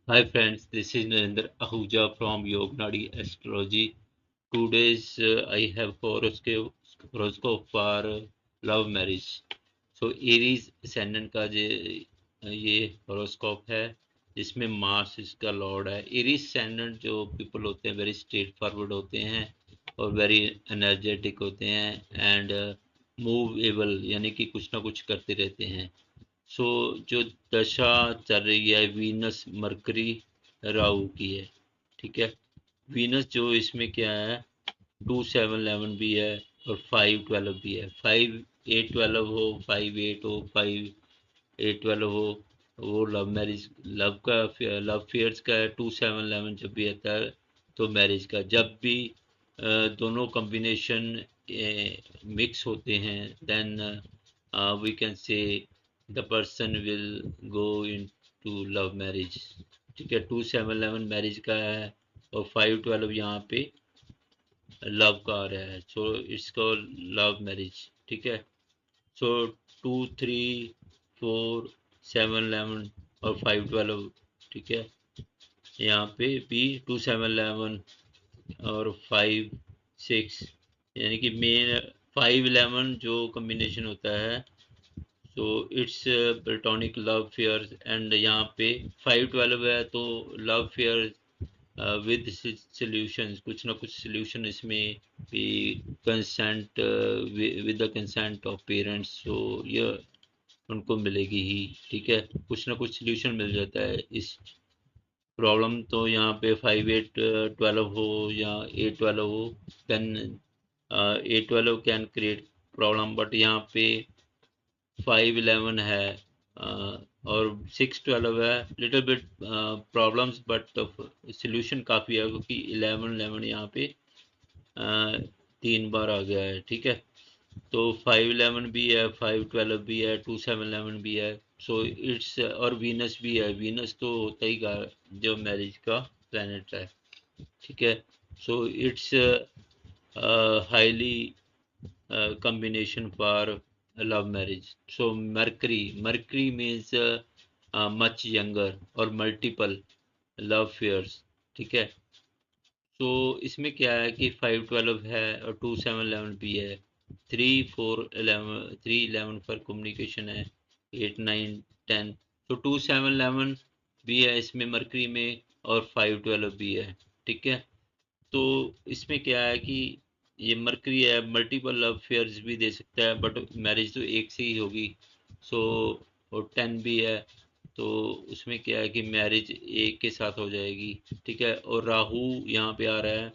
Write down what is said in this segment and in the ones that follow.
Hi friends, this is Narendra Ahuja from Yognadi Astrology. Today's I have horoscope for love marriage. So Aries ascendant का ये horoscope है जिसमें Mars इसका Lord है। Aries ascendant जो people होते हैं वेरी स्ट्रेट फॉरवर्ड होते हैं और वेरी एनर्जेटिक होते हैं एंड मूवेबल यानी कि कुछ ना कुछ करते रहते हैं। सो जो दशा चल रही है वीनस मरकरी राहु की है। ठीक है, वीनस जो इसमें क्या है 2711 भी है और 512 भी है। 5812 हो, 58 हो, 5812 हो, वो लव मैरिज लव फेयर्स का है। 2711 जब भी आता है तो मैरिज का। जब भी दोनों कॉम्बिनेशन मिक्स होते हैं then we can say the person will go into love marriage. ठीक है, 2711 मैरिज का है और 512 यहाँ पे लव का आ रहा है। So it's called love marriage. ठीक है, सो 2 3 4 7 11 और 512। ठीक है, यहाँ पे भी 2711 और 5 6 यानी कि मेन 511 जो कॉम्बिनेशन होता है। So it's platonic love fair and यहाँ पे 512 है तो लव फेयर विद सॉल्यूशंस, कुछ ना कुछ सॉल्यूशन इसमें भी consent with the consent of parents. So ये उनको मिलेगी ही। ठीक है, कुछ ना कुछ सॉल्यूशन मिल जाता है इस प्रॉब्लम। तो यहाँ पे 5812 हो या 812 हो then 812 can create problem, but यहाँ पे 511 है और 612 है। Little bit problems but solution काफ़ी है क्योंकि 1111 यहाँ पे 3 बार आ गया है। ठीक है, तो 511 भी है, 512 भी है, 2711 भी है। सो इट्स और वीनस भी है। वीनस तो होता ही जो मैरिज का प्लैनेट है। ठीक है, so it's highly combination for love marriage. So Mercury means much younger or multiple love affairs. ठीक है, तो इसमें क्या है कि 512 है और 2711 भी है। 3 4 11 पर कम्युनिकेशन है। 8 9 10, तो 2711 भी है इसमें मरकरी में और 512 भी है। ठीक है, तो इसमें क्या है कि ये मरकरी है मल्टीपल अफेयर्स भी दे सकता है बट मैरिज तो एक से ही होगी। सो और 10 भी है तो उसमें क्या है कि मैरिज एक के साथ हो जाएगी। ठीक है, और राहु यहाँ पे आ रहा है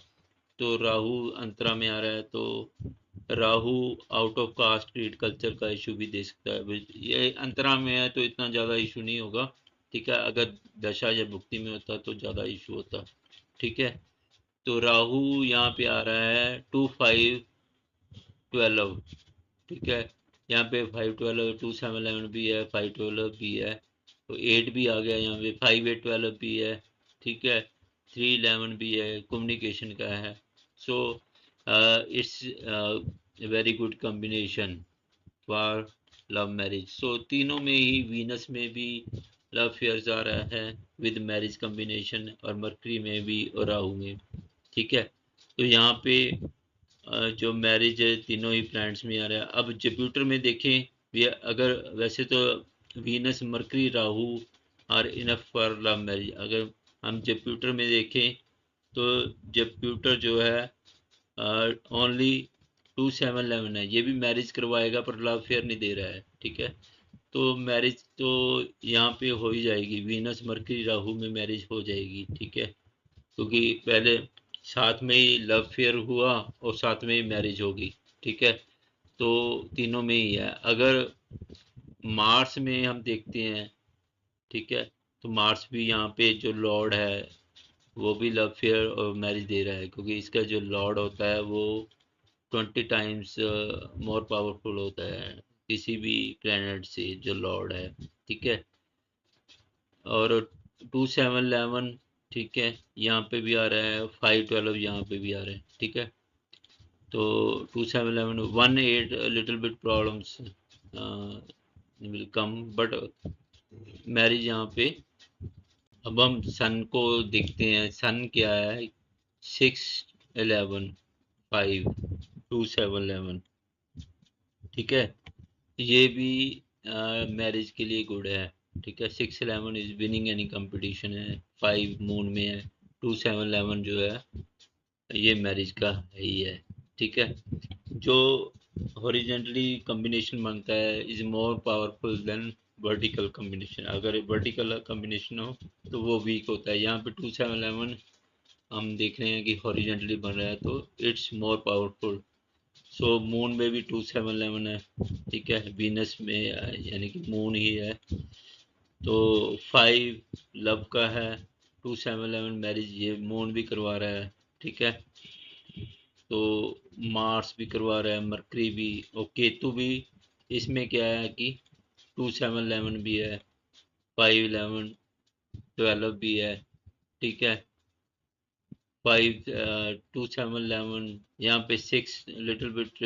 तो राहु अंतरा में आ रहा है तो Rahu out of caste creed culture का इशू भी दे सकता है। ये अंतरा में है तो इतना ज़्यादा इशू नहीं होगा। ठीक है, अगर दशा या भुक्ति में होता तो ज़्यादा इशू होता। ठीक है, तो राहु यहाँ पे आ रहा है 2512। ठीक है, यहाँ पे 512 2711 भी है, 512 भी है, तो 8 भी आ गया यहाँ पे, 5812 भी है। ठीक है, 311 भी है, कम्युनिकेशन का है। So it's very good combination for love marriage. So तीनों में ही वीनस में भी लव फेयर्स आ रहा है विद मैरिज कॉम्बिनेशन और मरकरी में भी और राहु में। ठीक है, तो यहाँ पे जो मैरिज है तीनों ही प्लैनेट्स में आ रहा है। अब जुपिटर में देखें भी, अगर वैसे तो Venus Mercury Rahu are enough for love marriage. अगर हम जुपिटर में देखें तो जुपिटर जो है ओनली 2711 है, ये भी मैरिज करवाएगा पर लव फेयर नहीं दे रहा है। ठीक है, तो मैरिज तो यहाँ पे हो ही जाएगी, वीनस मरकरी राहु में मैरिज हो जाएगी। ठीक है, क्योंकि पहले साथ में ही लव फेयर हुआ और साथ में ही मैरिज होगी। ठीक है, तो तीनों में ही है। अगर मार्स में हम देखते हैं, ठीक है, तो मार्स भी यहाँ पे जो लॉर्ड है वो भी लव फेयर और मैरिज दे रहा है क्योंकि इसका जो लॉर्ड होता है वो 20 टाइम्स मोर पावरफुल होता है किसी भी प्लेनेट से जो लॉर्ड है। ठीक है, और 2711, ठीक है, यहाँ पे भी आ रहा है, 512 यहाँ पे भी आ रहा है। ठीक है, तो 2711 18 little bit problems will come but marriage यहाँ पे अब हम सन को देखते हैं। सन क्या है? 6 11 5 2 7 11, ठीक है। ये भी मैरिज के लिए गुड है, ठीक है। 6 11 इज विनिंग एनी कंपटीशन है, 5 मून में है। 2 7 11 जो है ये मैरिज का है ही है, ठीक है। जो हॉरिजेंटली कॉम्बिनेशन मांगता है is more powerful than vertical combination. अगर वर्टिकल कॉम्बिनेशन हो तो वो वीक होता है। यहाँ पे 2 7 11 हम देख रहे हैं कि हॉरिजेंटली बन रहा है तो it's more powerful. So moon में भी 2 7 11 है, ठीक है। वीनस में यानी कि मून ही है। तो 5 लव का है, 2 7 11 मैरिज ये मून भी करवा रहा है, ठीक है। तो मार्स भी करवा रहा है, मरकरी भी, और केतु भी। इसमें क्या है कि 2 7 11 भी है, 5 11 12 भी है, ठीक है। 5 2 7 11 यहाँ पे 6 little bit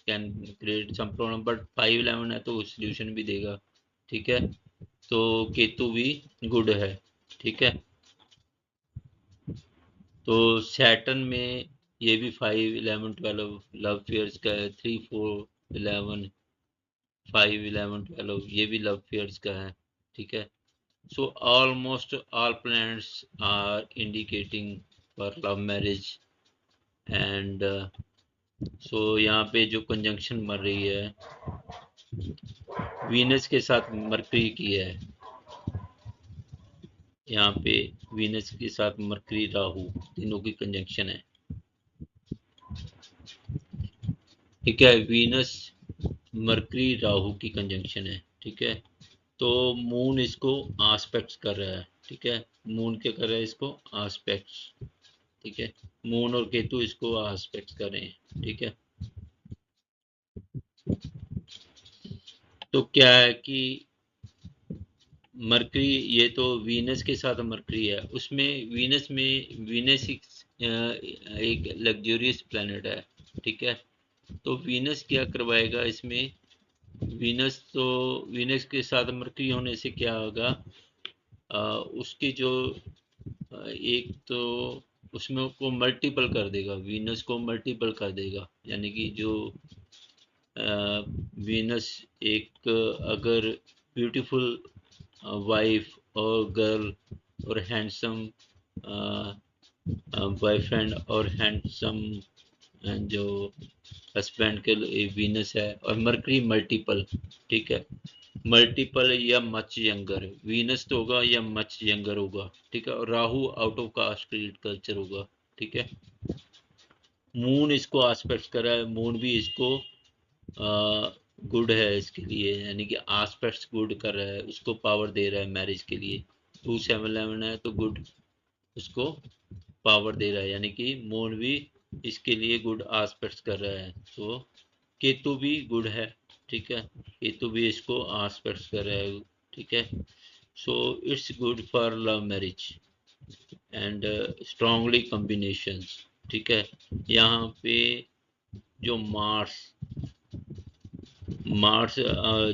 can create some problem, but 5 11 है तो सोल्यूशन भी देगा, ठीक है। तो केतु भी गुड है, ठीक है। तो सैटर्न में ये भी 5 11 12 लव फेयर्स का है। 3 4 11 5 11 12 ये भी लव फेयर्स का है, ठीक है। So almost all planets are indicating for love marriage. And so यहाँ पे जो कंजंक्शन मर रही है वीनस के साथ मरकरी की है। यहाँ पे वीनस के साथ मरकरी राहु तीनों की कंजंक्शन है, ठीक है। वीनस मरकरी राहु की कंजंक्शन है, ठीक है। तो मून इसको आस्पेक्ट्स कर रहा है, ठीक है। मून क्या कर रहा है? इसको आस्पेक्ट्स, ठीक है। मून और केतु इसको आस्पेक्ट्स कर रहे हैं, ठीक है। तो क्या है कि मरकरी, ये तो वीनस के साथ मरकरी है, उसमें वीनस में वीनस एक लग्जूरियस प्लैनेट है, ठीक है। तो वीनस क्या करवाएगा इसमें? वीनस तो वीनस के साथ मरकरी होने से क्या होगा? उसकी जो एक तो उसमें को मल्टीपल कर देगा, वीनस को मल्टीपल कर देगा। यानी कि जो वीनस एक अगर ब्यूटीफुल वाइफ और गर्ल और हैंडसम बॉयफ्रेंड और हैंडसम जो हस्बैंड के लिए वीनस है, और मरकरी मल्टीपल, ठीक है। मल्टीपल या मच यंगर, वीनस तो होगा या मच यंगर होगा, ठीक है। और Rahu out of caste creed culture होगा, ठीक है। मून इसको आस्पेक्ट कर रहा है, मून भी इसको गुड है इसके लिए, यानी कि आस्पेक्ट्स गुड कर रहा है, उसको पावर दे रहा है मैरिज के लिए। 2 7 11 है तो गुड, उसको पावर दे रहा है, यानी कि मून भी इसके लिए गुड आस्पेक्ट्स कर रहा है। तो केतु भी गुड है, ठीक है। केतु भी इसको आस्पेक्ट्स कर रहा है, ठीक है। So it's good for love marriage and strongly combinations, ठीक है। यहाँ पे जो मार्स मार्स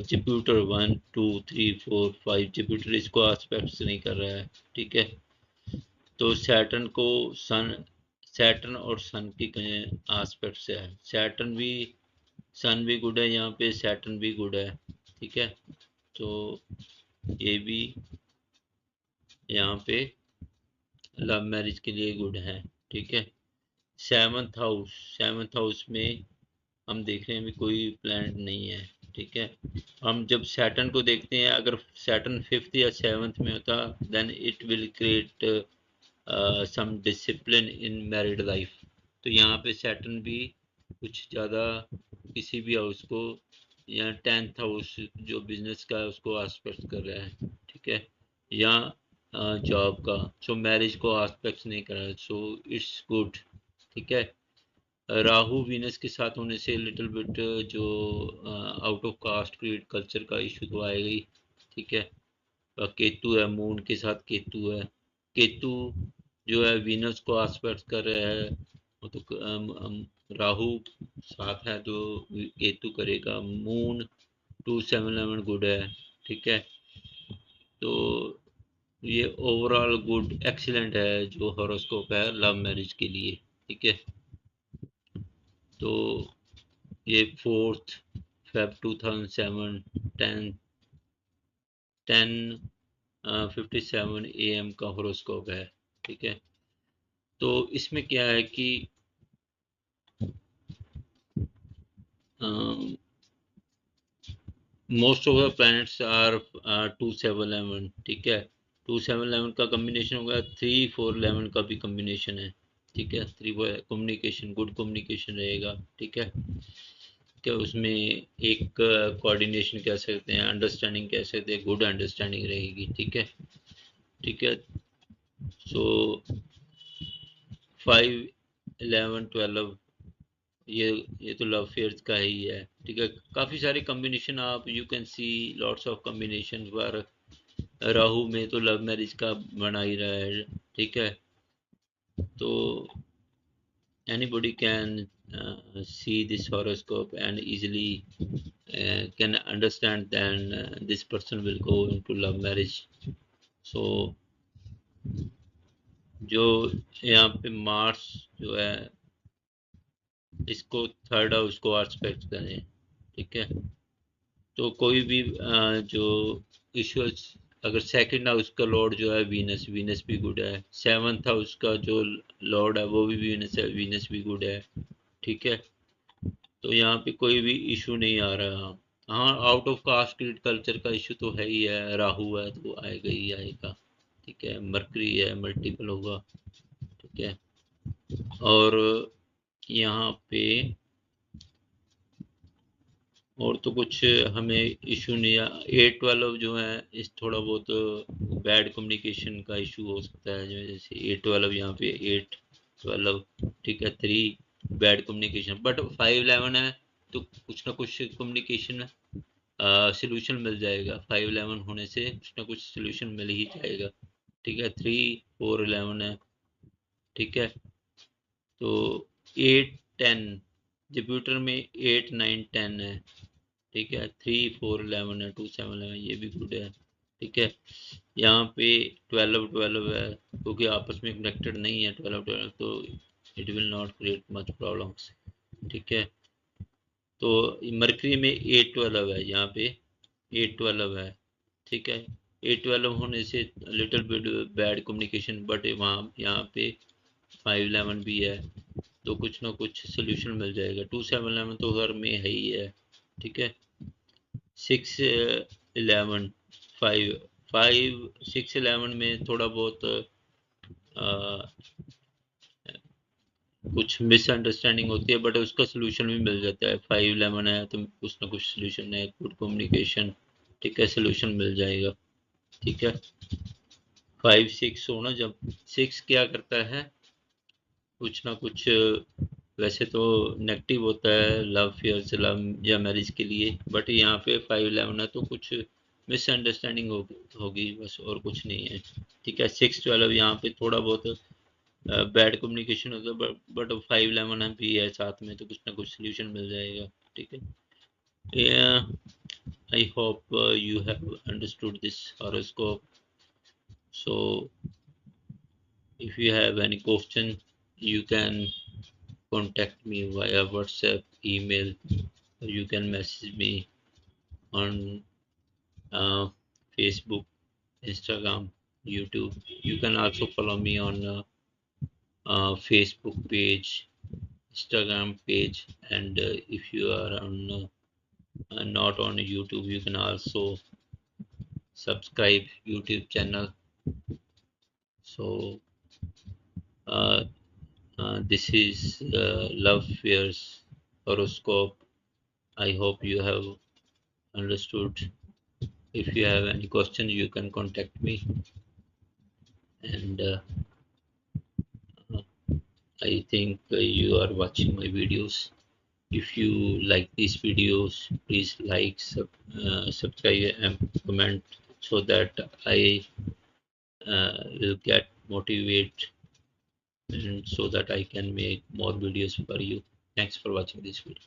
जुपिटर 1 2 3 4 5 जुपिटर इसको आस्पेक्ट्स नहीं कर रहा है, ठीक है। तो सैटर्न और सन की आस्पेक्ट्स है। सन भी गुड है यहाँ पे, सैटर्न भी गुड है, ठीक है। तो ये भी यहाँ पे लव मैरिज के लिए गुड है, ठीक है। सेवंथ हाउस में हम देख रहे हैं अभी कोई प्लैनेट नहीं है, ठीक है। हम जब सैटर्न को देखते हैं, अगर सैटर्न 5th या 7th में होता then it will create some discipline in married life. तो यहाँ पे सैटर्न भी कुछ ज़्यादा किसी भी हाउस को, या 10th हाउस जो बिजनेस का है उसको आस्पेक्ट कर रहा है, ठीक है। या जॉब का, सो मैरिज को आस्पेक्ट नहीं कर रहा है, सो इट्स गुड, ठीक है। राहु वीनस के साथ होने से लिटिल बिट जो out of caste creed culture का इशू तो आएगा ही, ठीक है। केतु है, मून के साथ केतु है। केतु जो है वीनस को आस्पेक्ट कर रहा है, वो तो राहु साथ है तो केतु करेगा। मून 2 7 11 गुड है, ठीक है। तो ये ओवरऑल गुड एक्सीलेंट है जो हॉरोस्कोप है लव मैरिज के लिए। ठीक है, तो ये 4 Feb 2007 10:57 AM का हॉरोस्कोप है। ठीक है, तो इसमें क्या है कि most of the planets are 2 7 11। ठीक है, 2 7 11 का कम्बिनेशन होगा, 3 4 11 का भी कम्बिनेशन है। ठीक है, 3 कम्युनिकेशन, गुड कम्युनिकेशन रहेगा। ठीक है, क्या उसमें एक कोऑर्डिनेशन कह सकते हैं, अंडरस्टैंडिंग कह सकते हैं, गुड अंडरस्टैंडिंग रहेगी। ठीक है, ठीक है, सो 5 11 12 ये तो लव फेयर्स का ही है। ठीक है, काफ़ी सारे कम्बिनेशन आप you can see lots of combination पर राहु में तो लव मैरिज का बना ही रहा है। ठीक है, तो anybody can see this horoscope and easily can understand then this person will go into love marriage. So जो यहाँ पे मार्स जो है इसको थर्ड हाउस को एस्पेक्ट करें। ठीक है, तो कोई भी जो इश्यूज, अगर सेकंड हाउस का लॉर्ड जो है वीनस, वीनस भी गुड है। सेवंथ हाउस का जो लॉर्ड है वो भी वीनस है, वीनस भी गुड है। ठीक है, तो यहाँ पे कोई भी इशू नहीं आ रहा। हाँ, आउट ऑफ कास्ट कल्चर का इशू तो है ही है, राहु है तो आएगा ही आएगा। ठीक है, मरकरी है, मल्टीपल होगा। ठीक है, और यहाँ पे और तो कुछ हमें इशू नहीं है। 8 12 जो है इस थोड़ा बहुत बैड कम्युनिकेशन का इशू हो सकता है, जैसे 8 12 यहाँ पे 8 12। ठीक है, 3 बैड कम्युनिकेशन, बट 5 11 है तो कुछ ना कुछ कम्युनिकेशन सोल्यूशन मिल जाएगा। 5 11 होने से कुछ ना कुछ सोल्यूशन मिल ही जाएगा। ठीक है, 3 4 11 है। ठीक है, तो 8 10 जुपिटर में 8 9 10 है। ठीक है, 3 4 11 है, 2 7 11 ये भी गुड है। ठीक है, यहाँ पे 12 12 है, क्योंकि आपस में कनेक्टेड नहीं है 12 12, तो it will not create much problems. ठीक है, तो मरकरी में 8 12 है, यहाँ पे 8 12 है। ठीक है, 8 12 होने से little bit bad communication, but वहाँ यहाँ पे 5 11 भी है तो कुछ ना कुछ सोल्यूशन मिल जाएगा। 2 7 11 तो घर में है ही है। ठीक है, 6 11 5 6 11 में थोड़ा बहुत कुछ मिसअंडरस्टैंडिंग होती है, बट उसका सोल्यूशन भी मिल जाता है। 5 11 है तो कुछ ना कुछ सोल्यूशन है, गुड कम्युनिकेशन। ठीक है, सोल्यूशन मिल जाएगा। ठीक है, 5 6 होना, जब 6 क्या करता है, कुछ ना कुछ वैसे तो नेगेटिव होता है लव फेयर से लव या मैरिज के लिए, बट यहाँ पे 5 11 है तो कुछ मिसअंडरस्टैंडिंग होगी बस, और कुछ नहीं है। ठीक है, 6 12 यहाँ पे थोड़ा बहुत बैड कम्युनिकेशन होता है, बट 5 11 भी है साथ में तो कुछ ना कुछ सोल्यूशन मिल जाएगा। ठीक है, I hope you have understood this horoscope. So if you have any question, you can contact me via WhatsApp, email, or you can message me on uh, Facebook, Instagram, YouTube. You can also follow me on Facebook page, Instagram page, and if you are on not on YouTube, you can also subscribe YouTube channel. So uh, this is Love Fears horoscope. I hope you have understood. If you have any question, you can contact me. And I think you are watching my videos. If you like these videos, please like, subscribe, and comment so that I will get motivated and so that I can make more videos for you. Thanks for watching this video.